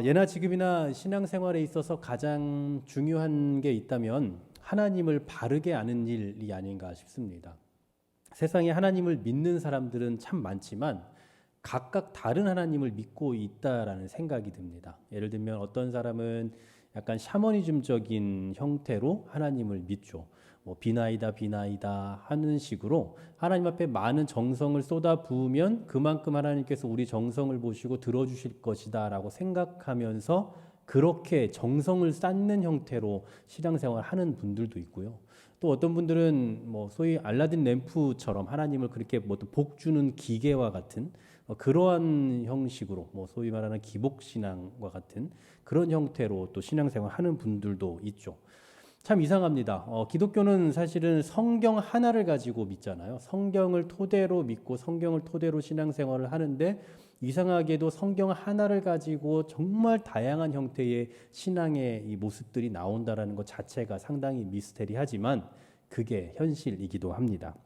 예나 지금이나 신앙생활에 있어서 가장 중요한 게 있다면 하나님을 바르게 아는 일이 아닌가 싶습니다. 세상에 하나님을 믿는 사람들은 참 많지만 각각 다른 하나님을 믿고 있다라는 생각이 듭니다. 예를 들면 어떤 사람은 약간 샤머니즘적인 형태로 하나님을 믿죠. 뭐 비나이다 비나이다 하는 식으로 하나님 앞에 많은 정성을 쏟아 부으면 그만큼 하나님께서 우리 정성을 보시고 들어주실 것이다라고 생각하면서 그렇게 정성을 쌓는 형태로 신앙생활을 하는 분들도 있고요. 또 어떤 분들은 뭐 소위 알라딘 램프처럼 하나님을 그렇게 뭐 복 주는 기계와 같은 그러한 형식으로 뭐 소위 말하는 기복신앙과 같은 그런 형태로 또 신앙생활 하는 분들도 있죠. 참 이상합니다. 기독교는 사실은 성경 하나를 가지고 믿잖아요. 성경을 토대로 믿고 성경을 토대로 신앙생활을 하는데 이상하게도 성경 하나를 가지고 정말 다양한 형태의 신앙의 이 모습들이 나온다라는 것 자체가 상당히 미스테리하지만 그게 현실이기도 합니다.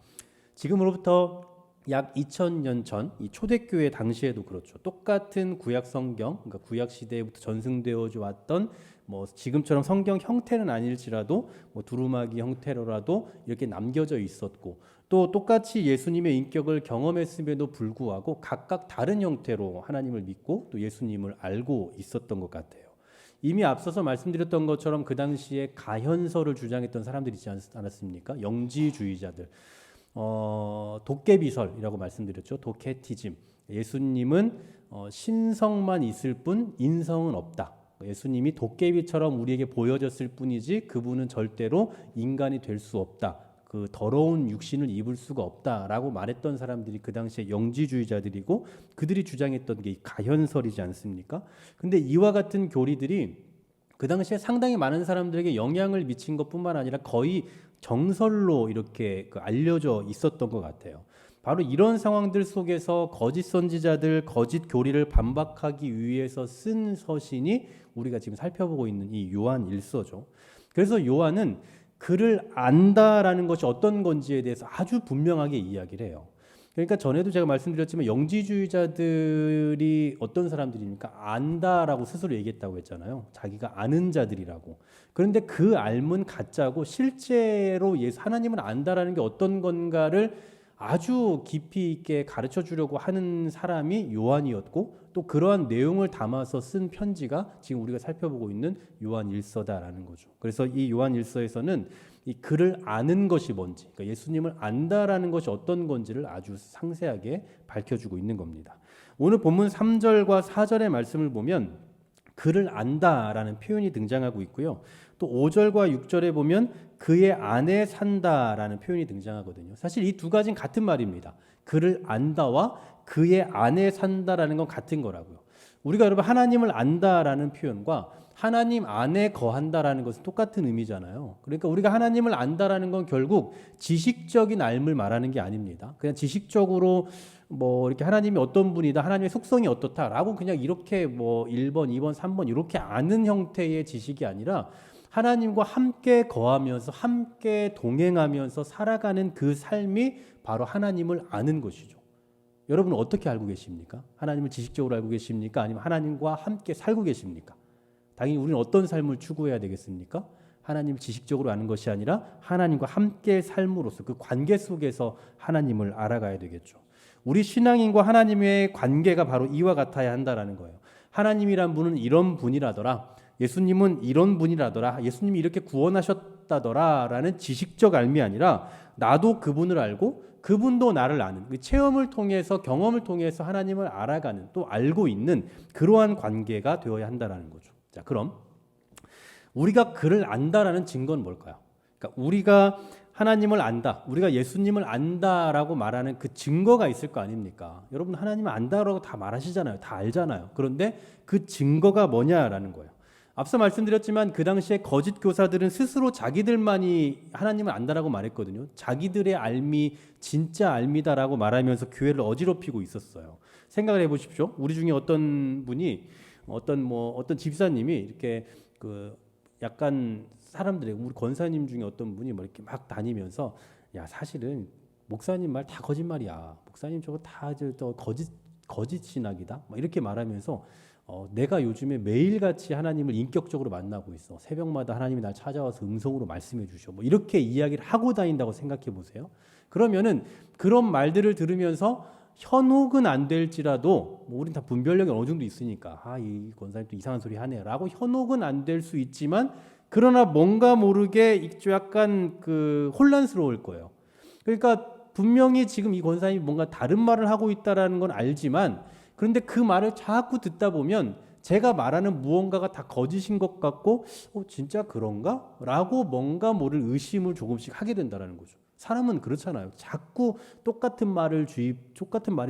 지금으로부터 약 2000년 전 이 초대교회 당시에도 그렇죠. 똑같은 구약 성경, 그러니까 구약 시대부터 전승되어 왔던 뭐 지금처럼 성경 형태는 아닐지라도 뭐 두루마기 형태로라도 이렇게 남겨져 있었고 또 똑같이 예수님의 인격을 경험했음에도 불구하고 각각 다른 형태로 하나님을 믿고 또 예수님을 알고 있었던 것 같아요. 이미 앞서서 말씀드렸던 것처럼 그 당시에 가현설을 주장했던 사람들이 있지 않았습니까? 영지주의자들. 도깨비설이라고 말씀드렸죠. 도케티즘. 예수님은 신성만 있을 뿐 인성은 없다. 예수님이 도깨비처럼 우리에게 보여졌을 뿐이지 그분은 절대로 인간이 될 수 없다. 그 더러운 육신을 입을 수가 없다라고 말했던 사람들이 그 당시에 영지주의자들이고 그들이 주장했던 게 가현설이지 않습니까? 근데 이와 같은 교리들이 그 당시에 상당히 많은 사람들에게 영향을 미친 것뿐만 아니라 거의 정설로 이렇게 알려져 있었던 것 같아요. 바로 이런 상황들 속에서 거짓 선지자들, 거짓 교리를 반박하기 위해서 쓴 서신이 우리가 지금 살펴보고 있는 이 요한 일서죠. 그래서 요한은 그를 안다라는 것이 어떤 건지에 대해서 아주 분명하게 이야기를 해요. 그러니까 전에도 제가 말씀드렸지만 영지주의자들이 어떤 사람들입니까? 안다라고 스스로 얘기했다고 했잖아요. 자기가 아는 자들이라고. 그런데 그 알문 가짜고 실제로 예수 하나님을 안다라는 게 어떤 건가를 아주 깊이 있게 가르쳐 주려고 하는 사람이 요한이었고 또 그러한 내용을 담아서 쓴 편지가 지금 우리가 살펴보고 있는 요한 일서다라는 거죠. 그래서 이 요한 일서에서는 이 그를 아는 것이 뭔지, 그러니까 예수님을 안다라는 것이 어떤 건지를 아주 상세하게 밝혀주고 있는 겁니다. 오늘 본문 3절과 4절의 말씀을 보면 그를 안다라는 표현이 등장하고 있고요. 또 5절과 6절에 보면 그의 안에 산다라는 표현이 등장하거든요. 사실 이 두 가지는 같은 말입니다. 그를 안다와 그의 안에 산다라는 건 같은 거라고요. 우리가 여러분 하나님을 안다라는 표현과 하나님 안에 거한다라는 것은 똑같은 의미잖아요. 그러니까 우리가 하나님을 안다라는 건 결국 지식적인 알을 말하는 게 아닙니다. 그냥 지식적으로 뭐 이렇게 하나님이 어떤 분이다, 하나님의 속성이 어떻다라고 그냥 이렇게 뭐 1번, 2번, 3번 이렇게 아는 형태의 지식이 아니라 하나님과 함께 거하면서 함께 동행하면서 살아가는 그 삶이 바로 하나님을 아는 것이죠. 여러분은 어떻게 알고 계십니까? 하나님을 지식적으로 알고 계십니까? 아니면 하나님과 함께 살고 계십니까? 당연히 우리는 어떤 삶을 추구해야 되겠습니까? 하나님을 지식적으로 아는 것이 아니라 하나님과 함께 삶으로써 그 관계 속에서 하나님을 알아가야 되겠죠. 우리 신앙인과 하나님의 관계가 바로 이와 같아야 한다라는 거예요. 하나님이란 분은 이런 분이라더라. 예수님은 이런 분이라더라. 예수님이 이렇게 구원하셨다더라 라는 지식적 알미 아니라 나도 그분을 알고 그분도 나를 아는 그 체험을 통해서 경험을 통해서 하나님을 알아가는 또 알고 있는 그러한 관계가 되어야 한다라는 거죠. 자, 그럼 우리가 그를 안다라는 증거는 뭘까요? 그러니까 우리가 하나님을 안다, 우리가 예수님을 안다라고 말하는 그 증거가 있을 거 아닙니까? 여러분 하나님을 안다라고 다 말하시잖아요. 다 알잖아요. 그런데 그 증거가 뭐냐라는 거예요. 앞서 말씀드렸지만 그 당시에 거짓 교사들은 스스로 자기들만이 하나님을 안다라고 말했거든요. 자기들의 알미 진짜 알미다라고 말하면서 교회를 어지럽히고 있었어요. 생각을 해보십시오. 우리 중에 어떤 분이 어떤 집사님이 이렇게 그 약간 사람들이 우리 권사님 중에 어떤 분이 뭐 이렇게 막 다니면서 야 사실은 목사님 말 다 거짓말이야. 목사님 저거 다 저 거짓 신학이다. 막 이렇게 말하면서 내가 요즘에 매일같이 하나님을 인격적으로 만나고 있어. 새벽마다 하나님이 날 찾아와서 음성으로 말씀해 주셔. 뭐 이렇게 이야기를 하고 다닌다고 생각해 보세요. 그러면은 그런 말들을 들으면서 현혹은 안 될지라도 뭐 우린 다 분별력이 어느 정도 있으니까 이 권사님 또 이상한 소리 하네라고 현혹은 안 될 수 있지만 그러나 뭔가 모르게 약간 그 혼란스러울 거예요. 그러니까 분명히 지금 이 권사님이 뭔가 다른 말을 하고 있다라는 건 알지만 그런데 그 말을 자꾸 듣다 보면 제가 말하는 무언가가 다 거짓인 것 같고 진짜 그런가? 라고 뭔가 모를 의심을 조금씩 하게 된다는 거죠. 사람은 그렇잖아요. 자꾸 똑같은 말이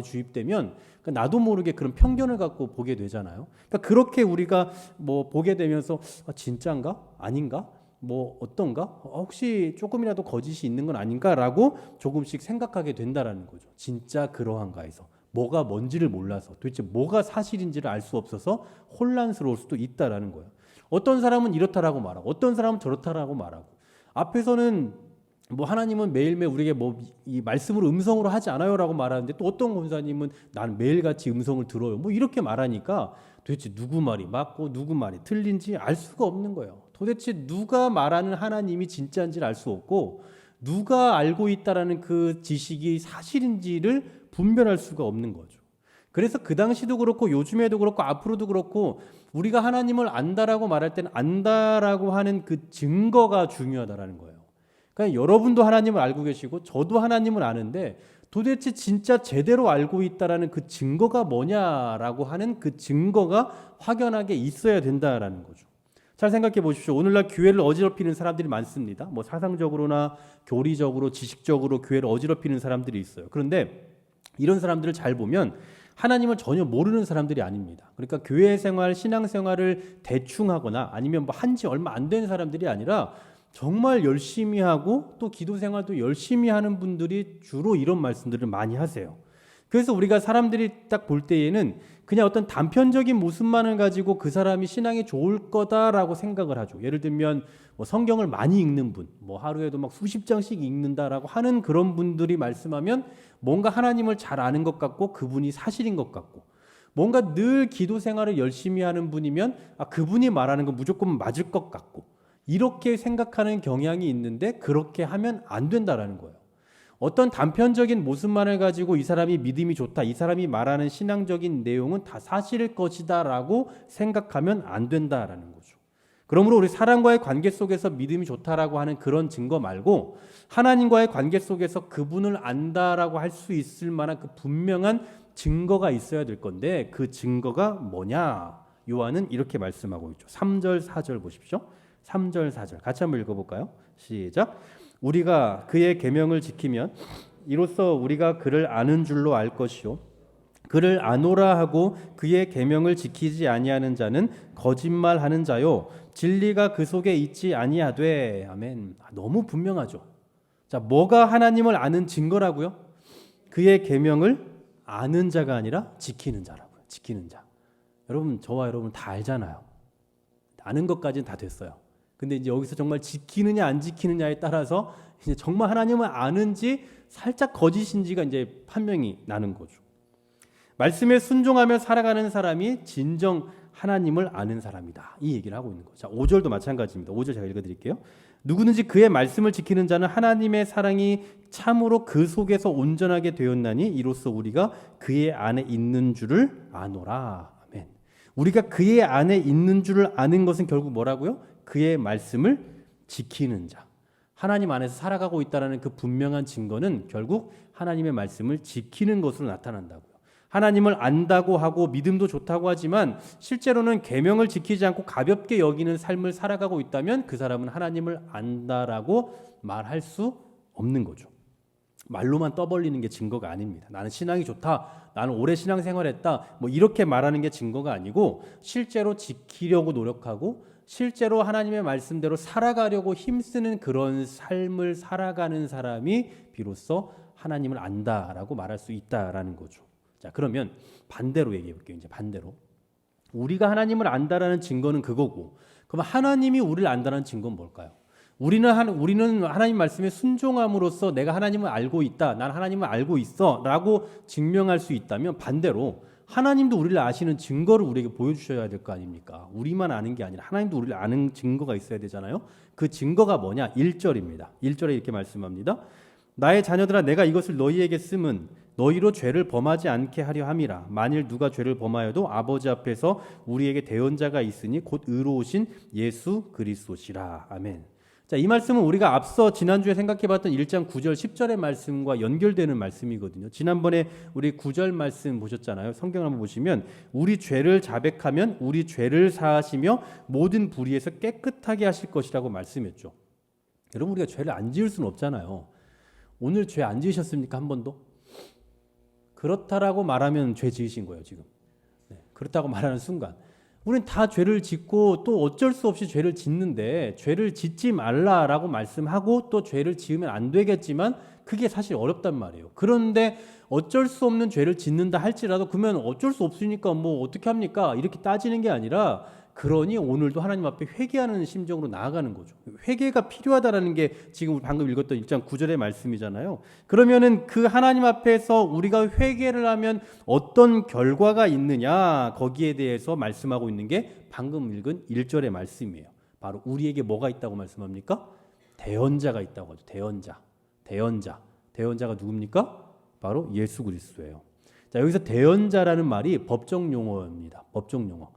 주입되면 나도 모르게 그런 편견을 갖고 보게 되잖아요. 그러니까 그렇게 우리가 뭐 보게 되면서 진짜인가? 아닌가? 뭐 어떤가? 혹시 조금이라도 거짓이 있는 건 아닌가라고 조금씩 생각하게 된다라는 거죠. 진짜 그러한가에서 뭐가 뭔지를 몰라서 도대체 뭐가 사실인지를 알 수 없어서 혼란스러울 수도 있다라는 거예요. 어떤 사람은 이렇다라고 말하고 어떤 사람은 저렇다라고 말하고 앞에서는 뭐 하나님은 매일매일 우리에게 뭐 이 말씀으로 음성으로 하지 않아요라고 말하는데 또 어떤 권사님은 나는 매일같이 음성을 들어요. 뭐 이렇게 말하니까 도대체 누구 말이 맞고 누구 말이 틀린지 알 수가 없는 거예요. 도대체 누가 말하는 하나님이 진짜인지를 알 수 없고 누가 알고 있다라는 그 지식이 사실인지를 분별할 수가 없는 거죠. 그래서 그 당시도 그렇고 요즘에도 그렇고 앞으로도 그렇고 우리가 하나님을 안다라고 말할 때는 안다라고 하는 그 증거가 중요하다라는 거예요. 그러니까 여러분도 하나님을 알고 계시고 저도 하나님을 아는데 도대체 진짜 제대로 알고 있다라는 그 증거가 뭐냐라고 하는 그 증거가 확연하게 있어야 된다라는 거죠. 잘 생각해 보십시오. 오늘날 교회를 어지럽히는 사람들이 많습니다. 뭐 사상적으로나 교리적으로 지식적으로 교회를 어지럽히는 사람들이 있어요. 그런데 이런 사람들을 잘 보면 하나님을 전혀 모르는 사람들이 아닙니다. 그러니까 교회 생활, 신앙 생활을 대충 하거나 아니면 뭐 한지 얼마 안 된 사람들이 아니라 정말 열심히 하고 또 기도 생활도 열심히 하는 분들이 주로 이런 말씀들을 많이 하세요. 그래서 우리가 사람들이 딱 볼 때에는 그냥 어떤 단편적인 모습만을 가지고 그 사람이 신앙이 좋을 거다라고 생각을 하죠. 예를 들면 뭐 성경을 많이 읽는 분, 뭐 하루에도 막 수십 장씩 읽는다라고 하는 그런 분들이 말씀하면 뭔가 하나님을 잘 아는 것 같고 그분이 사실인 것 같고 뭔가 늘 기도 생활을 열심히 하는 분이면 그분이 말하는 건 무조건 맞을 것 같고 이렇게 생각하는 경향이 있는데 그렇게 하면 안 된다라는 거예요. 어떤 단편적인 모습만을 가지고 이 사람이 믿음이 좋다, 이 사람이 말하는 신앙적인 내용은 다 사실일 것이다라고 생각하면 안 된다라는 거죠. 그러므로 우리 사람과의 관계 속에서 믿음이 좋다라고 하는 그런 증거 말고 하나님과의 관계 속에서 그분을 안다라고 할 수 있을 만한 그 분명한 증거가 있어야 될 건데 그 증거가 뭐냐? 요한은 이렇게 말씀하고 있죠. 3절, 4절 보십시오. 3절, 4절 같이 한번 읽어볼까요? 시작. 우리가 그의 계명을 지키면 이로써 우리가 그를 아는 줄로 알 것이요 그를 아노라 하고 그의 계명을 지키지 아니하는 자는 거짓말하는 자요 진리가 그 속에 있지 아니하되. 아멘. 너무 분명하죠. 자, 뭐가 하나님을 아는 증거라고요? 그의 계명을 아는 자가 아니라 지키는 자라고요. 지키는 자. 여러분, 저와 여러분 다 알잖아요. 아는 것까지는 다 됐어요. 근데 이제 여기서 정말 지키느냐 안 지키느냐에 따라서 이제 정말 하나님을 아는지 살짝 거짓인지가 이제 판명이 나는 거죠. 말씀에 순종하며 살아가는 사람이 진정 하나님을 아는 사람이다. 이 얘기를 하고 있는 거죠. 자, 5절도 마찬가지입니다. 5절 제가 읽어드릴게요. 누구든지 그의 말씀을 지키는 자는 하나님의 사랑이 참으로 그 속에서 온전하게 되었나니 이로써 우리가 그의 안에 있는 줄을 아노라. 아멘. 우리가 그의 안에 있는 줄을 아는 것은 결국 뭐라고요? 그의 말씀을 지키는 자. 하나님 안에서 살아가고 있다는 그 분명한 증거는 결국 하나님의 말씀을 지키는 것으로 나타난다고요. 하나님을 안다고 하고 믿음도 좋다고 하지만 실제로는 계명을 지키지 않고 가볍게 여기는 삶을 살아가고 있다면 그 사람은 하나님을 안다라고 말할 수 없는 거죠. 말로만 떠벌리는 게 증거가 아닙니다. 나는 신앙이 좋다, 나는 오래 신앙생활했다, 뭐 이렇게 말하는 게 증거가 아니고 실제로 지키려고 노력하고 실제로 하나님의 말씀대로 살아가려고 힘쓰는 그런 삶을 살아가는 사람이 비로소 하나님을 안다라고 말할 수 있다라는 거죠. 자, 그러면 반대로 얘기해 볼게요. 이제 반대로. 우리가 하나님을 안다라는 증거는 그거고, 그럼 하나님이 우리를 안다라는 증거는 뭘까요? 우리는 하나님 말씀에 순종함으로써 내가 하나님을 알고 있다, 난 하나님을 알고 있어라고 증명할 수 있다면 반대로 하나님도 우리를 아시는 증거를 우리에게 보여주셔야 될 거 아닙니까? 우리만 아는 게 아니라 하나님도 우리를 아는 증거가 있어야 되잖아요. 그 증거가 뭐냐? 1절입니다. 1절에 이렇게 말씀합니다. 나의 자녀들아 내가 이것을 너희에게 쓰면 너희로 죄를 범하지 않게 하려 함이라. 만일 누가 죄를 범하여도 아버지 앞에서 우리에게 대언자가 있으니 곧 의로우신 예수 그리스도시라. 아멘. 자, 이 말씀은 우리가 앞서 지난주에 생각해봤던 1장 9절 10절의 말씀과 연결되는 말씀이거든요. 지난번에 우리 9절 말씀 보셨잖아요. 성경을 한번 보시면 우리 죄를 자백하면 우리 죄를 사하시며 모든 불의에서 깨끗하게 하실 것이라고 말씀했죠. 여러분 우리가 죄를 안 지을 수는 없잖아요. 오늘 죄 안 지으셨습니까? 한 번도? 그렇다라고 말하면 죄 지으신 거예요 지금. 네, 그렇다고 말하는 순간 우리는 다 죄를 짓고 또 어쩔 수 없이 죄를 짓는데 죄를 짓지 말라라고 말씀하고 또 죄를 지으면 안 되겠지만 그게 사실 어렵단 말이에요. 그런데 어쩔 수 없는 죄를 짓는다 할지라도 그러면 어쩔 수 없으니까 뭐 어떻게 합니까? 이렇게 따지는 게 아니라 그러니 오늘도 하나님 앞에 회개하는 심정으로 나아가는 거죠. 회개가 필요하다라는 게 지금 방금 읽었던 1장 9절의 말씀이잖아요. 그러면은 그 하나님 앞에서 우리가 회개를 하면 어떤 결과가 있느냐 거기에 대해서 말씀하고 있는 게 방금 읽은 1절의 말씀이에요. 바로 우리에게 뭐가 있다고 말씀합니까? 대언자가 있다고 하죠. 대언자가 누굽니까? 바로 예수 그리스도예요. 자, 여기서 대언자라는 말이 법정 용어입니다. 법정 용어.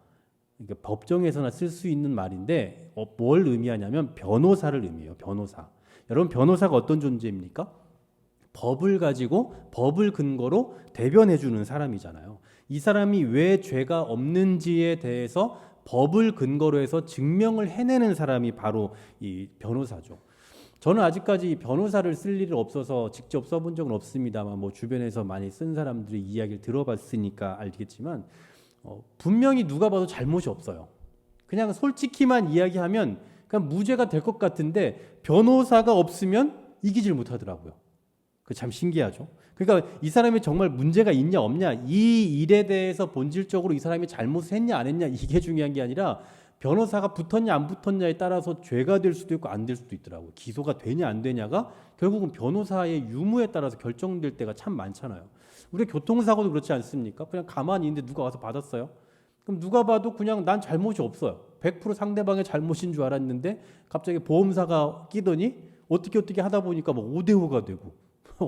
그러니까 법정에서나 쓸 수 있는 말인데 뭘 의미하냐면 변호사를 의미해요. 변호사. 여러분 변호사가 어떤 존재입니까? 법을 가지고 법을 근거로 대변해 주는 사람이잖아요. 이 사람이 왜 죄가 없는지에 대해서 법을 근거로 해서 증명을 해내는 사람이 바로 이 변호사죠. 저는 아직까지 변호사를 쓸 일이 없어서 직접 써본 적은 없습니다만 뭐 주변에서 많이 쓴 사람들의 이야기를 들어봤으니까 알겠지만 분명히 누가 봐도 잘못이 없어요. 그냥 솔직히만 이야기하면 그냥 무죄가 될 것 같은데 변호사가 없으면 이기질 못하더라고요. 그 참 신기하죠. 그러니까 이 사람이 정말 문제가 있냐 없냐 이 일에 대해서 본질적으로 이 사람이 잘못을 했냐 안 했냐 이게 중요한 게 아니라 변호사가 붙었냐 안 붙었냐에 따라서 죄가 될 수도 있고 안 될 수도 있더라고요. 기소가 되냐 안 되냐가 결국은 변호사의 유무에 따라서 결정될 때가 참 많잖아요. 우리 교통사고도 그렇지 않습니까? 그냥 가만히 있는데 누가 와서 받았어요. 그럼 누가 봐도 그냥 난 잘못이 없어요. 100% 상대방의 잘못인 줄 알았는데 갑자기 보험사가 끼더니 어떻게 하다 보니까 뭐 5대5가 되고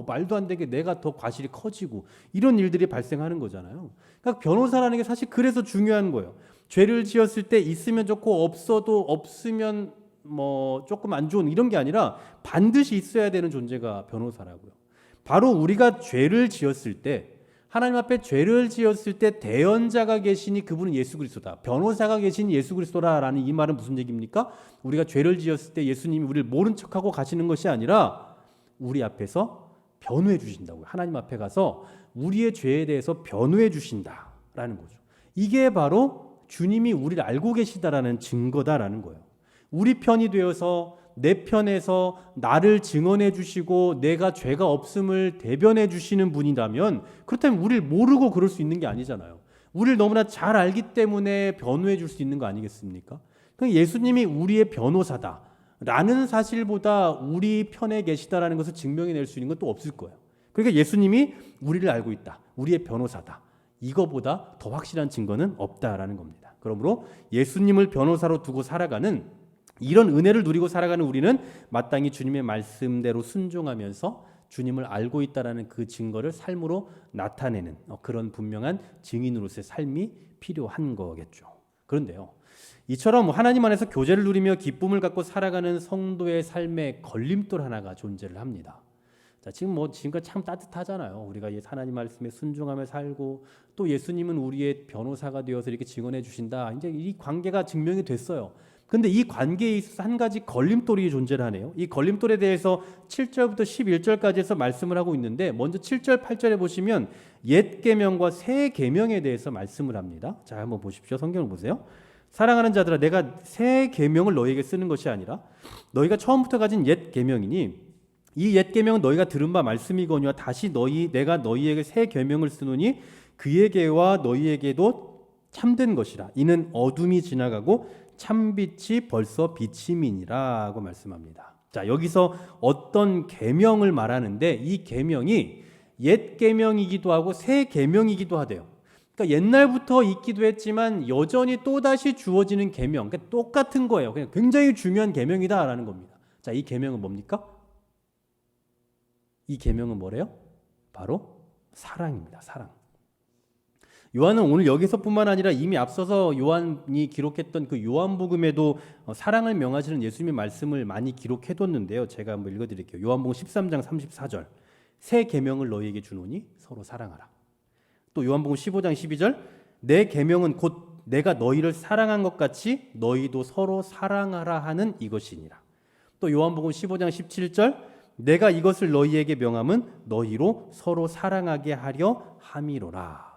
말도 안 되게 내가 더 과실이 커지고 이런 일들이 발생하는 거잖아요. 그러니까 변호사라는 게 사실 그래서 중요한 거예요. 죄를 지었을 때 있으면 좋고 없어도 없으면 뭐 조금 안 좋은 이런 게 아니라 반드시 있어야 되는 존재가 변호사라고요. 바로 우리가 죄를 지었을 때 하나님 앞에 죄를 지었을 때 대언자가 계시니 그분은 예수 그리스도다. 변호사가 계신 예수 그리스도라라는 이 말은 무슨 얘기입니까? 우리가 죄를 지었을 때 예수님이 우리를 모른 척하고 가시는 것이 아니라 우리 앞에서 변호해 주신다고요. 하나님 앞에 가서 우리의 죄에 대해서 변호해 주신다라는 거죠. 이게 바로 주님이 우리를 알고 계시다라는 증거다라는 거예요. 우리 편이 되어서 내 편에서 나를 증언해 주시고 내가 죄가 없음을 대변해 주시는 분이라면 그렇다면 우리를 모르고 그럴 수 있는 게 아니잖아요. 우리를 너무나 잘 알기 때문에 변호해 줄 수 있는 거 아니겠습니까? 그러니까 예수님이 우리의 변호사다라는 사실보다 우리 편에 계시다라는 것을 증명해낼 수 있는 건 또 없을 거예요. 그러니까 예수님이 우리를 알고 있다. 우리의 변호사다. 이거보다 더 확실한 증거는 없다라는 겁니다. 그러므로 예수님을 변호사로 두고 살아가는 이런 은혜를 누리고 살아가는 우리는 마땅히 주님의 말씀대로 순종하면서 주님을 알고 있다라는 그 증거를 삶으로 나타내는 그런 분명한 증인으로서의 삶이 필요한 거겠죠. 그런데요, 이처럼 하나님 안에서 교제를 누리며 기쁨을 갖고 살아가는 성도의 삶에 걸림돌 하나가 존재를 합니다. 자, 지금까지 참 따뜻하잖아요. 우리가 하나님 말씀에 순종하며 살고 또 예수님은 우리의 변호사가 되어서 이렇게 증언해 주신다. 이제 이 관계가 증명이 됐어요. 근데 이 관계에 있어서 한 가지 걸림돌이 존재를 하네요. 이 걸림돌에 대해서 7절부터 11절까지 해서 말씀을 하고 있는데 먼저 7절, 8절에 보시면 옛 계명과 새 계명에 대해서 말씀을 합니다. 자, 한번 보십시오. 성경을 보세요. 사랑하는 자들아, 내가 새 계명을 너희에게 쓰는 것이 아니라 너희가 처음부터 가진 옛 계명이니 이 옛 계명은 너희가 들은 바 말씀이거니와 다시 내가 너희에게 새 계명을 쓰노니 그에게와 너희에게도 참된 것이라. 이는 어둠이 지나가고 참빛이 벌써 비침이니라고 말씀합니다. 자, 여기서 어떤 계명을 말하는데 이 계명이 옛 계명이기도 하고 새 계명이기도 하대요. 그러니까 옛날부터 있기도 했지만 여전히 또다시 주어지는 계명, 그러니까 똑같은 거예요. 그냥 굉장히 중요한 계명이다라는 겁니다. 자, 이 계명은 뭡니까? 이 계명은 뭐래요? 바로 사랑입니다. 사랑. 요한은 오늘 여기서뿐만 아니라 이미 앞서서 요한이 기록했던 그 요한복음에도 사랑을 명하시는 예수님의 말씀을 많이 기록해뒀는데요. 제가 한번 읽어드릴게요. 요한복음 13장 34절. 새 계명을 너희에게 주노니 서로 사랑하라. 또 요한복음 15장 12절. 내 계명은 곧 내가 너희를 사랑한 것 같이 너희도 서로 사랑하라 하는 이것이니라. 또 요한복음 15장 17절. 내가 이것을 너희에게 명함은 너희로 서로 사랑하게 하려 함이로라.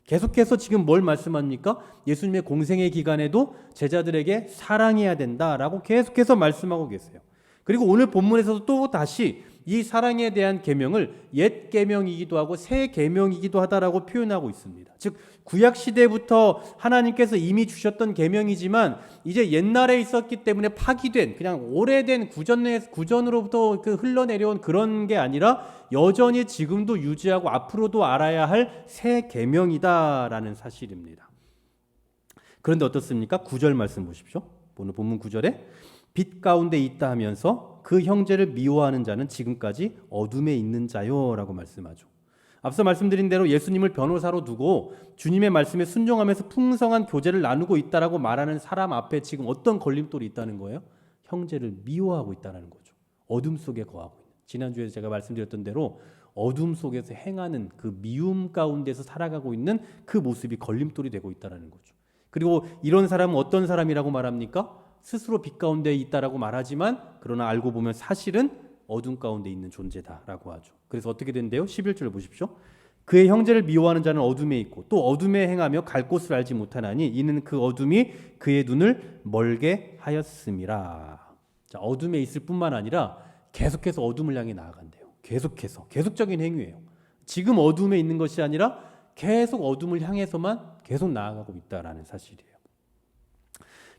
계속해서 지금 뭘 말씀합니까? 예수님의 공생의 기간에도 제자들에게 사랑해야 된다라고 계속해서 말씀하고 계세요. 그리고 오늘 본문에서도 또 다시 이 사랑에 대한 계명을 옛 계명이기도 하고 새 계명이기도 하다라고 표현하고 있습니다. 즉 구약 시대부터 하나님께서 이미 주셨던 계명이지만 이제 옛날에 있었기 때문에 파기된 그냥 오래된 구전으로부터 흘러내려온 그런 게 아니라 여전히 지금도 유지하고 앞으로도 알아야 할 새 계명이다라는 사실입니다. 그런데 어떻습니까? 9절 말씀 보십시오. 오늘 본문 9절에 빛 가운데 있다 하면서 그 형제를 미워하는 자는 지금까지 어둠에 있는 자요라고 말씀하죠. 앞서 말씀드린 대로 예수님을 변호사로 두고 주님의 말씀에 순종하면서 풍성한 교제를 나누고 있다라고 말하는 사람 앞에 지금 어떤 걸림돌이 있다는 거예요? 형제를 미워하고 있다는 거죠. 어둠 속에 거하고 있는. 지난주에 제가 말씀드렸던 대로 어둠 속에서 행하는 그 미움 가운데서 살아가고 있는 그 모습이 걸림돌이 되고 있다는 거죠. 그리고 이런 사람은 어떤 사람이라고 말합니까? 스스로 빛 가운데 있다라고 말하지만 그러나 알고 보면 사실은 어둠 가운데 있는 존재다라고 하죠. 그래서 어떻게 된대요? 11절 보십시오. 그의 형제를 미워하는 자는 어둠에 있고 또 어둠에 행하며 갈 곳을 알지 못하나니 이는 그 어둠이 그의 눈을 멀게 하였음이라. 자, 어둠에 있을 뿐만 아니라 계속해서 어둠을 향해 나아간대요. 계속적인 행위예요. 지금 어둠에 있는 것이 아니라 계속 어둠을 향해서만 계속 나아가고 있다라는 사실이에요.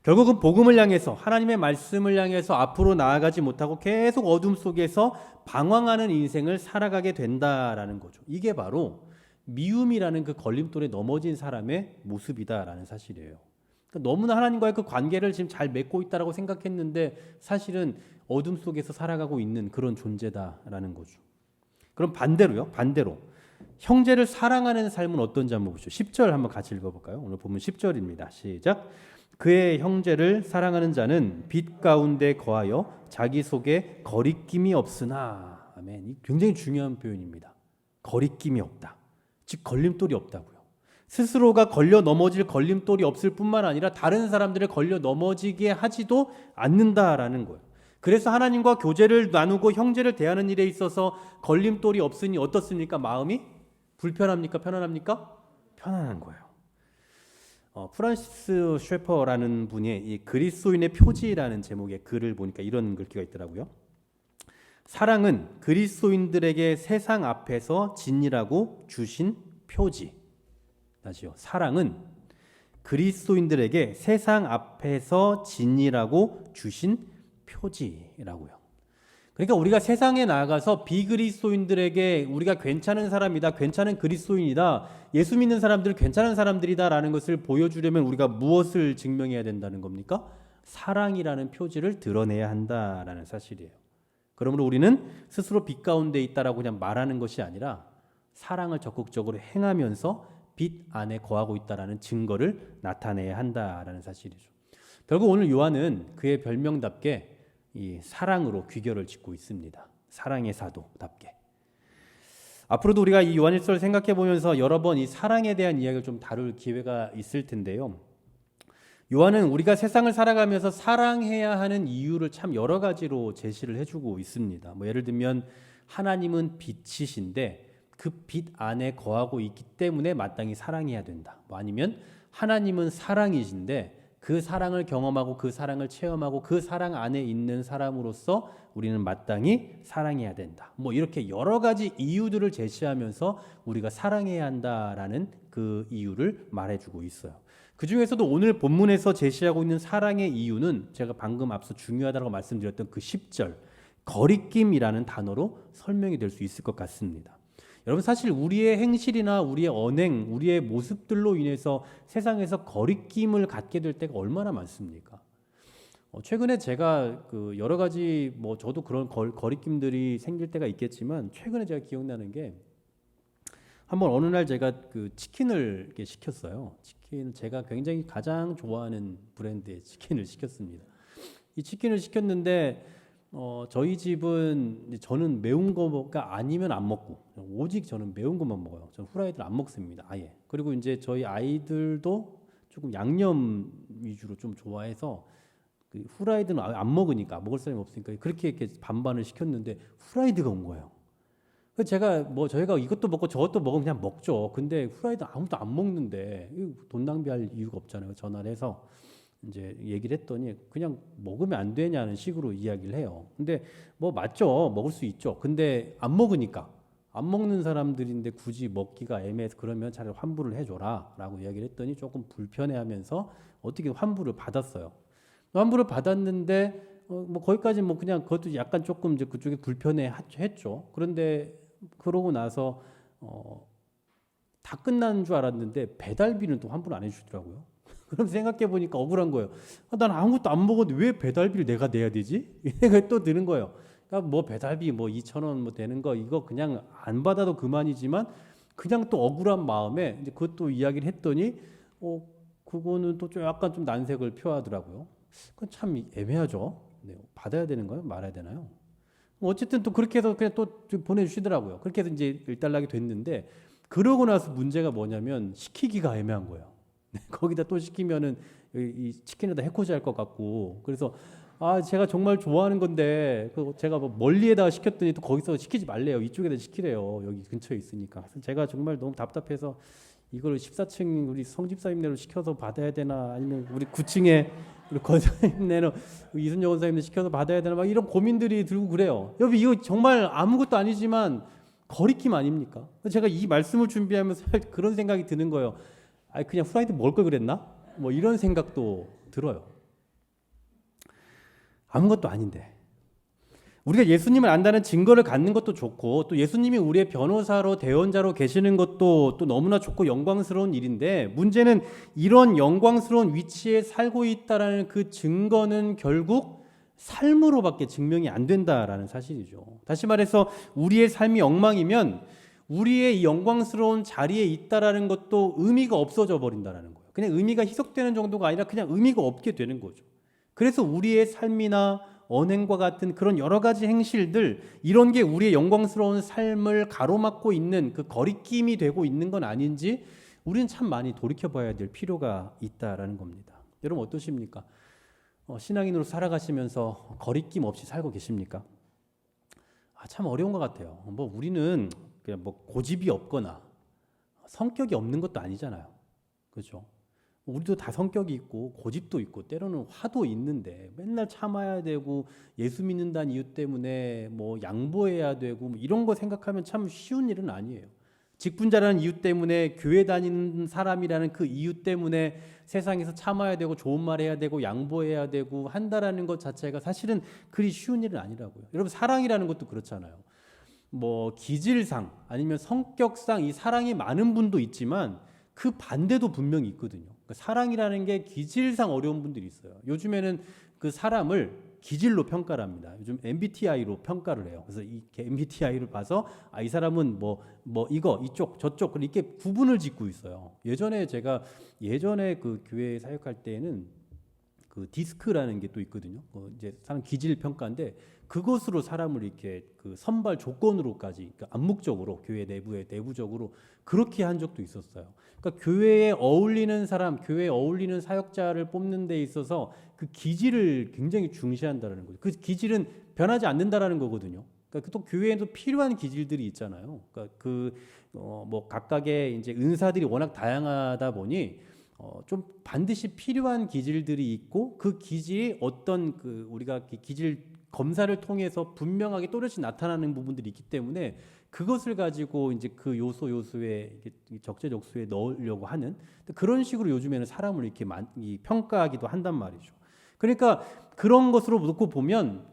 결국은 복음을 향해서 하나님의 말씀을 향해서 앞으로 나아가지 못하고 계속 어둠 속에서 방황하는 인생을 살아가게 된다라는 거죠. 이게 바로 미움이라는 그 걸림돌에 넘어진 사람의 모습이다라는 사실이에요. 그러니까 너무나 하나님과의 그 관계를 지금 잘 맺고 있다라고 생각했는데 사실은 어둠 속에서 살아가고 있는 그런 존재다라는 거죠. 그럼 반대로 형제를 사랑하는 삶은 어떤지 한번 보시죠. 10절 한번 같이 읽어볼까요? 오늘 보면 10절입니다. 시작. 그의 형제를 사랑하는 자는 빛 가운데 거하여 자기 속에 거리낌이 없으나. 아멘. 이 굉장히 중요한 표현입니다. 거리낌이 없다. 즉 걸림돌이 없다고요. 스스로가 걸려 넘어질 걸림돌이 없을 뿐만 아니라 다른 사람들을 걸려 넘어지게 하지도 않는다라는 거예요. 그래서 하나님과 교제를 나누고 형제를 대하는 일에 있어서 걸림돌이 없으니 어떻습니까? 마음이 불편합니까? 편안합니까? 편안한 거예요. 프란시스 쉐퍼라는 분의 이 그리스도인의 표지라는 제목의 글을 보니까 이런 글귀가 있더라고요. 사랑은 그리스도인들에게 세상 앞에서 진리라고 주신 표지. 다시요. 사랑은 그리스도인들에게 세상 앞에서 진리라고 주신 표지라고요. 그러니까 우리가 세상에 나가서 비그리스도인들에게 우리가 괜찮은 사람이다, 괜찮은 그리스도인이다, 예수 믿는 사람들 괜찮은 사람들이다라는 것을 보여주려면 우리가 무엇을 증명해야 된다는 겁니까? 사랑이라는 표지를 드러내야 한다라는 사실이에요. 그러므로 우리는 스스로 빛 가운데 있다라고 그냥 말하는 것이 아니라 사랑을 적극적으로 행하면서 빛 안에 거하고 있다라는 증거를 나타내야 한다라는 사실이죠. 결국 오늘 요한은 그의 별명답게 이 사랑으로 귀결을 짓고 있습니다. 사랑의 사도답게. 앞으로도 우리가 이 요한일서를 생각해 보면서 여러 번 이 사랑에 대한 이야기를 좀 다룰 기회가 있을 텐데요. 요한은 우리가 세상을 살아가면서 사랑해야 하는 이유를 참 여러 가지로 제시를 해주고 있습니다. 예를 들면 하나님은 빛이신데 그 빛 안에 거하고 있기 때문에 마땅히 사랑해야 된다. 아니면 하나님은 사랑이신데 그 사랑을 경험하고 그 사랑을 체험하고 그 사랑 안에 있는 사람으로서 우리는 마땅히 사랑해야 된다. 이렇게 여러 가지 이유들을 제시하면서 우리가 사랑해야 한다라는 그 이유를 말해주고 있어요. 그 중에서도 오늘 본문에서 제시하고 있는 사랑의 이유는 제가 방금 앞서 중요하다고 말씀드렸던 그 10절 거리낌이라는 단어로 설명이 될 수 있을 것 같습니다. 여러분 사실 우리의 행실이나 우리의 언행, 우리의 모습들로 인해서 세상에서 거리낌을 갖게 될 때가 얼마나 많습니까? 최근에 제가 그 여러 가지 뭐 저도 그런 거리낌들이 생길 때가 있겠지만 최근에 제가 기억나는 게 한번 어느 날 제가 그 치킨을 이렇게 시켰어요. 치킨 제가 굉장히 가장 좋아하는 브랜드의 치킨을 시켰습니다. 이 치킨을 시켰는데 저희 집은 이제 저는 매운 거가 아니면 안 먹고 오직 저는 매운 것만 먹어요. 저는 후라이드를 안 먹습니다. 아예. 그리고 이제 저희 아이들도 조금 양념 위주로 좀 좋아해서 그 후라이드는 안 먹으니까 먹을 사람이 없으니까 그렇게 이렇게 반반을 시켰는데 후라이드가 온 거예요. 그래서 제가 뭐 저희가 이것도 먹고 저것도 먹으면 그냥 먹죠. 근데 후라이드 아무도 안 먹는데 돈 낭비할 이유가 없잖아요. 전화를 해서 이제 얘기를 했더니 그냥 먹으면 안 되냐는 식으로 이야기를 해요. 근데 뭐 맞죠. 먹을 수 있죠. 근데 안 먹으니까 안 먹는 사람들인데 굳이 먹기가 애매해서 그러면 차라리 환불을 해줘라 라고 이야기를 했더니 조금 불편해하면서 어떻게 환불을 받았어요. 환불을 받았는데 뭐 거기까지 뭐 그냥 그것도 약간 조금 이제 그쪽에 불편해했죠. 그런데 그러고 나서 다 끝난 줄 알았는데 배달비는 또 환불 안 해주더라고요. 그럼 생각해 보니까 억울한 거예요. 난 아무것도 안 먹었는데 왜 배달비를 내가 내야 되지? 이 생각이 또 드는 거예요. 그러니까 뭐 배달비 뭐 2,000원 뭐 되는 거 이거 그냥 안 받아도 그만이지만 그냥 또 억울한 마음에 이제 그것도 이야기를 했더니 그거는 또 좀 약간 좀 난색을 표하더라고요. 그건 참 애매하죠. 네, 받아야 되는 거예요? 말아야 되나요? 뭐 어쨌든 또 그렇게 해서 그냥 또 보내주시더라고요. 그렇게 해서 이제 일단락이 됐는데 그러고 나서 문제가 뭐냐면 시키기가 애매한 거예요. 거기다 또 시키면은 이 치킨에다 해코지 할 것 같고 그래서 제가 정말 좋아하는 건데 제가 뭐 멀리에다가 시켰더니 또 거기서 시키지 말래요. 이쪽에다 시키래요. 여기 근처에 있으니까. 그래서 제가 정말 너무 답답해서 이걸 14층 우리 성집사님네로 시켜서 받아야 되나 아니면 우리 9층에 우리 권사님네로 이순여 권사님네 시켜서 받아야 되나 막 이런 고민들이 들고 그래요. 여러분 이거 정말 아무것도 아니지만 거리낌 아닙니까? 제가 이 말씀을 준비하면서 그런 생각이 드는 거예요. 그냥 후라이드 먹을 걸 그랬나? 뭐 이런 생각도 들어요. 아무것도 아닌데. 우리가 예수님을 안다는 증거를 갖는 것도 좋고 또 예수님이 우리의 변호사로 대언자로 계시는 것도 또 너무나 좋고 영광스러운 일인데 문제는 이런 영광스러운 위치에 살고 있다라는 그 증거는 결국 삶으로밖에 증명이 안 된다라는 사실이죠. 다시 말해서 우리의 삶이 엉망이면 우리의 이 영광스러운 자리에 있다라는 것도 의미가 없어져 버린다라는 거예요. 그냥 의미가 희석되는 정도가 아니라 그냥 의미가 없게 되는 거죠. 그래서 우리의 삶이나 언행과 같은 그런 여러 가지 행실들 이런 게 우리의 영광스러운 삶을 가로막고 있는 그 거리낌이 되고 있는 건 아닌지 우리는 참 많이 돌이켜봐야 될 필요가 있다라는 겁니다. 여러분 어떠십니까? 신앙인으로 살아가시면서 거리낌 없이 살고 계십니까? 참 어려운 것 같아요. 뭐 우리는 그냥 뭐 고집이 없거나 성격이 없는 것도 아니잖아요. 그렇죠? 우리도 다 성격이 있고 고집도 있고 때로는 화도 있는데 맨날 참아야 되고 예수 믿는다는 이유 때문에 뭐 양보해야 되고 뭐 이런 거 생각하면 참 쉬운 일은 아니에요. 직분자라는 이유 때문에 교회 다니는 사람이라는 그 이유 때문에 세상에서 참아야 되고 좋은 말 해야 되고 양보해야 되고 한다라는 것 자체가 사실은 그리 쉬운 일은 아니라고요. 여러분 사랑이라는 것도 그렇잖아요. 뭐 기질상 아니면 성격상 이 사랑이 많은 분도 있지만 그 반대도 분명히 있거든요. 그러니까 사랑이라는 게 기질상 어려운 분들이 있어요. 요즘에는 그 사람을 기질로 평가를 합니다. 요즘 MBTI로 평가를 해요. 그래서 이 MBTI를 봐서 이 사람은 뭐 이거 이쪽 저쪽 이렇게 구분을 짓고 있어요. 제가 예전에 그 교회 사역할 때에는 그 디스크라는 게 또 있거든요. 이제 사람 기질 평가인데 그것으로 사람을 이렇게 그 선발 조건으로까지 그러니까 암묵적으로 교회 내부에 내부적으로 그렇게 한 적도 있었어요. 그러니까 교회에 어울리는 사람, 교회에 어울리는 사역자를 뽑는 데 있어서 그 기질을 굉장히 중시한다라는 거죠. 그 기질은 변하지 않는다라는 거거든요. 그러니까 또 교회에도 필요한 기질들이 있잖아요. 그러니까 뭐 각각의 이제 은사들이 워낙 다양하다 보니 좀 반드시 필요한 기질들이 있고 그 기질이 어떤 그 우리가 기질 검사를 통해서 분명하게 또렷이 나타나는 부분들이 있기 때문에 그것을 가지고 이제 그 요소에 적재적소에 넣으려고 하는 그런 식으로 요즘에는 사람을 이렇게 평가하기도 한단 말이죠. 그러니까 그런 것으로 놓고 보면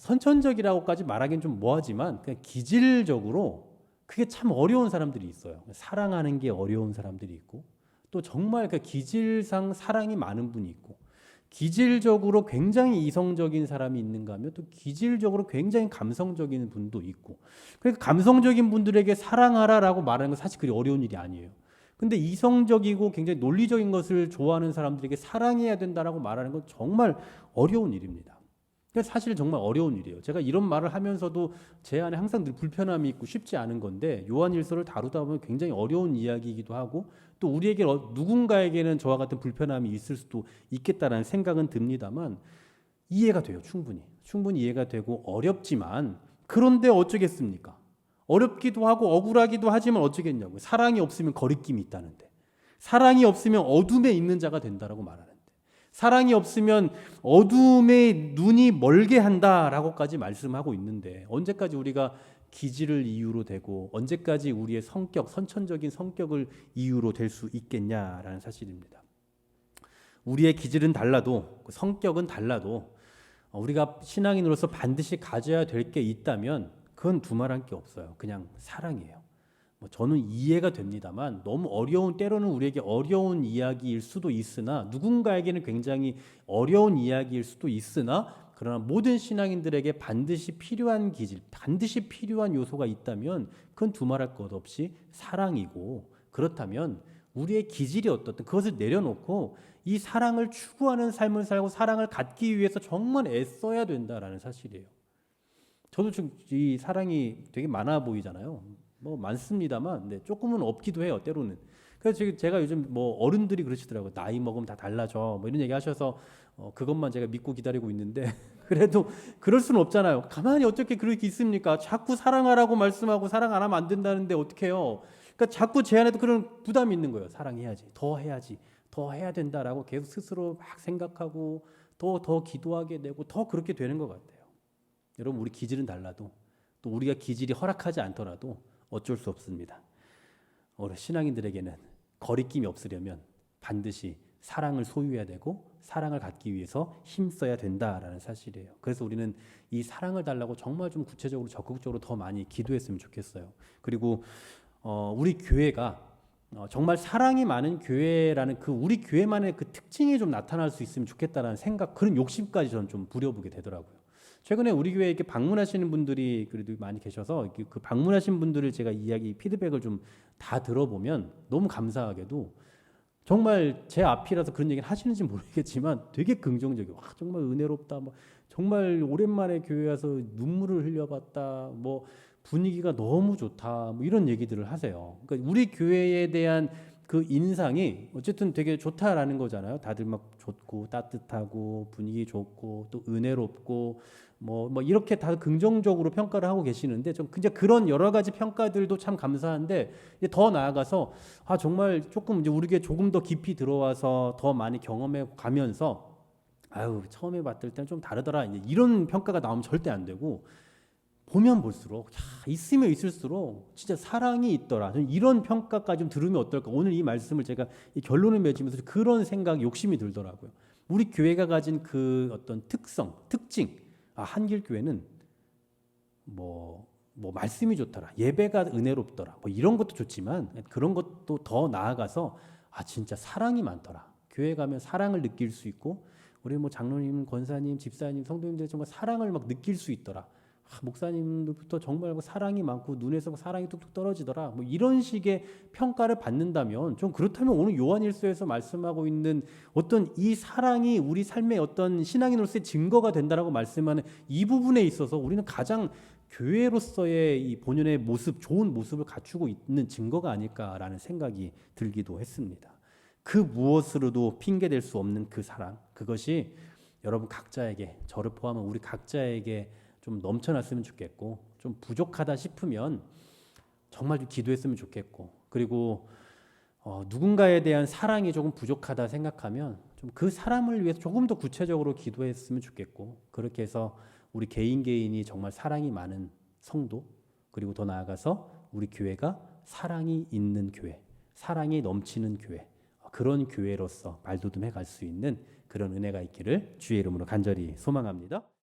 선천적이라고까지 말하기는 좀 뭐하지만 그냥 기질적으로 그게 참 어려운 사람들이 있어요. 사랑하는 게 어려운 사람들이 있고 또 정말 그 기질상 사랑이 많은 분이 있고 기질적으로 굉장히 이성적인 사람이 있는가 하면 또 기질적으로 굉장히 감성적인 분도 있고 그러니까 감성적인 분들에게 사랑하라라고 말하는 건 사실 그리 어려운 일이 아니에요. 근데 이성적이고 굉장히 논리적인 것을 좋아하는 사람들에게 사랑해야 된다라고 말하는 건 정말 어려운 일입니다. 그러니까 사실 정말 어려운 일이에요. 제가 이런 말을 하면서도 제 안에 항상 늘 불편함이 있고 쉽지 않은 건데 요한일서를 다루다 보면 굉장히 어려운 이야기이기도 하고 또 우리에게 누군가에게는 저와 같은 불편함이 있을 수도 있겠다라는 생각은 듭니다만 이해가 돼요. 충분히 이해가 되고 어렵지만 그런데 어쩌겠습니까? 어렵기도 하고 억울하기도 하지만 어쩌겠냐고요. 사랑이 없으면 거리낌이 있다는데 사랑이 없으면 어둠에 있는 자가 된다라고 말하는데 사랑이 없으면 어둠에 눈이 멀게 한다라고까지 말씀하고 있는데 언제까지 우리가 기질을 이유로 되고 언제까지 우리의 성격, 선천적인 성격을 이유로 될 수 있겠냐라는 사실입니다. 우리의 기질은 달라도 성격은 달라도 우리가 신앙인으로서 반드시 가져야 될 게 있다면 그건 두말할 게 없어요. 그냥 사랑이에요. 저는 이해가 됩니다만 너무 어려운 때로는 우리에게 어려운 이야기일 수도 있으나 누군가에게는 굉장히 어려운 이야기일 수도 있으나 그러나 모든 신앙인들에게 반드시 필요한 기질, 반드시 필요한 요소가 있다면 그건 두말할 것 없이 사랑이고 그렇다면 우리의 기질이 어떻든 그것을 내려놓고 이 사랑을 추구하는 삶을 살고 사랑을 갖기 위해서 정말 애써야 된다라는 사실이에요. 저도 지금 이 사랑이 되게 많아 보이잖아요. 많습니다만 조금은 없기도 해요. 때로는. 그래서 제가 요즘 어른들이 그러시더라고요. 나이 먹으면 다 달라져. 이런 얘기 하셔서 그것만 제가 믿고 기다리고 있는데 그래도 그럴 수는 없잖아요. 가만히 어떻게 그렇게 있습니까? 자꾸 사랑하라고 말씀하고 사랑 안 하면 안 된다는데 어떻게 해요? 그러니까 자꾸 제 안에도 그런 부담이 있는 거예요. 사랑해야지. 더 해야지. 더 해야 된다라고 계속 스스로 막 생각하고 더 기도하게 되고 더 그렇게 되는 것 같아요. 여러분 우리 기질은 달라도 또 우리가 기질이 허락하지 않더라도 어쩔 수 없습니다. 우리 신앙인들에게는 거리낌이 없으려면 반드시 사랑을 소유해야 되고 사랑을 갖기 위해서 힘써야 된다라는 사실이에요. 그래서 우리는 이 사랑을 달라고 정말 좀 구체적으로 적극적으로 더 많이 기도했으면 좋겠어요. 그리고 우리 교회가 정말 사랑이 많은 교회라는 그 우리 교회만의 그 특징이 좀 나타날 수 있으면 좋겠다라는 생각, 그런 욕심까지 저는 좀 부려보게 되더라고요. 최근에 우리 교회에 이렇게 방문하시는 분들이 그래도 많이 계셔서 그 방문하신 분들을 제가 이야기 피드백을 좀 다 들어보면 너무 감사하게도 정말 제 앞이라서 그런 얘기를 하시는지 모르겠지만 되게 긍정적이에요. 와, 정말 은혜롭다. 정말 오랜만에 교회 와서 눈물을 흘려봤다. 분위기가 너무 좋다. 이런 얘기들을 하세요. 그러니까 우리 교회에 대한 그 인상이 어쨌든 되게 좋다라는 거잖아요. 다들 막 좋고 따뜻하고 분위기 좋고 또 은혜롭고 이렇게 다 긍정적으로 평가를 하고 계시는데 좀 이제 그런 여러 가지 평가들도 참 감사한데 이제 더 나아가서 정말 조금 이제 우리 교회 조금 더 깊이 들어와서 더 많이 경험해 가면서 처음에 봤을 때는 좀 다르더라. 이제 이런 평가가 나오면 절대 안 되고 보면 볼수록 있으면 있을수록 진짜 사랑이 있더라. 이런 평가까지 좀 들으면 어떨까. 오늘 이 말씀을 제가 이 결론을 맺으면서 그런 생각, 욕심이 들더라고요. 우리 교회가 가진 그 어떤 특성, 특징. 한길교회는 말씀이 좋더라. 예배가 은혜롭더라. 이런 것도 좋지만 그런 것도 더 나아가서 진짜 사랑이 많더라. 교회 가면 사랑을 느낄 수 있고 우리 장로님, 권사님, 집사님, 성도님들 정말 사랑을 막 느낄 수 있더라. 목사님들부터 정말 사랑이 많고 눈에서 사랑이 뚝뚝 떨어지더라. 이런 식의 평가를 받는다면 좀 그렇다면 오늘 요한일서에서 말씀하고 있는 어떤 이 사랑이 우리 삶의 어떤 신앙인으로서의 증거가 된다라고 말씀하는 이 부분에 있어서 우리는 가장 교회로서의 이 본연의 모습, 좋은 모습을 갖추고 있는 증거가 아닐까라는 생각이 들기도 했습니다. 그 무엇으로도 핑계댈 수 없는 그 사랑, 그것이 여러분 각자에게, 저를 포함한 우리 각자에게 좀 넘쳐났으면 좋겠고 좀 부족하다 싶으면 정말 좀 기도했으면 좋겠고 그리고 누군가에 대한 사랑이 조금 부족하다 생각하면 좀 그 사람을 위해서 조금 더 구체적으로 기도했으면 좋겠고 그렇게 해서 우리 개인이 정말 사랑이 많은 성도 그리고 더 나아가서 우리 교회가 사랑이 있는 교회, 사랑이 넘치는 교회 그런 교회로서 발돋움해 갈 수 있는 그런 은혜가 있기를 주의 이름으로 간절히 소망합니다.